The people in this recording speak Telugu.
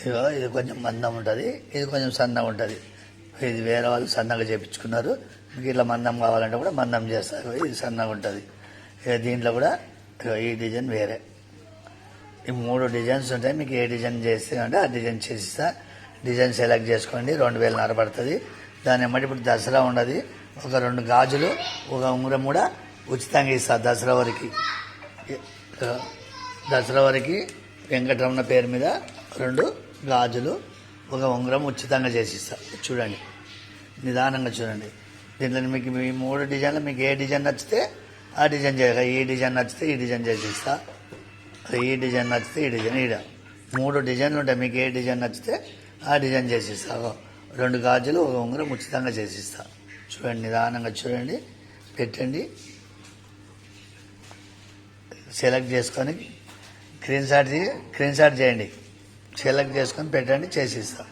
ఇగో ఇది కొంచెం మందం ఉంటుంది, ఇది కొంచెం సన్నగా ఉంటుంది. ఇది వేరే వాళ్ళు సన్నగా చేయించుకున్నారు. మీకు ఇట్లా మందం కావాలంటే కూడా మందం చేస్తారు. ఇది సన్నగా ఉంటుంది. ఇక దీంట్లో కూడా ఈ డిజైన్ వేరే. ఈ 3 డిజైన్స్ ఉంటాయి. మీకు ఏ డిజైన్ చేస్తే అంటే ఆ డిజైన్ చేసిస్తా. డిజైన్ సెలెక్ట్ చేసుకోండి. 2,000 పడుతుంది. దాని ఎమ్మటి ఇప్పుడు దసరా ఉండదు. ఒక 2 గాజులు, ఒక ఉంగరం కూడా ఉచితంగా ఇస్తా. దసరా వరకు వెంకటరమణ పేరు మీద 2 గాజులు, ఒక ఉంగరం ఉచితంగా చేసిస్తా. చూడండి, నిదానంగా చూడండి. దీంట్లో మీకు ఈ 3 డిజైన్లు మీకు ఏ డిజైన్ నచ్చితే ఆ డిజైన్ చేయాలి. ఈ డిజైన్ నచ్చితే ఈ డిజైన్ చేసిస్తా. ఈ డిజైన్ నచ్చితే ఈ డిజైన్. 3 డిజైన్లు ఉంటాయి. మీకు ఏ డిజైన్ నచ్చితే ఆ డిజైన్ చేసిస్తా. 2 గాజులు, ఒక ఉంగరం ఉచితంగా చేసిస్తా. చూడండి, నిదానంగా చూడండి, పెట్టండి. సెలెక్ట్ చేసుకొని స్క్రీన్ షాట్ చేయండి. సెలెక్ట్ చేసుకొని పెట్టండి, చేసిస్తా.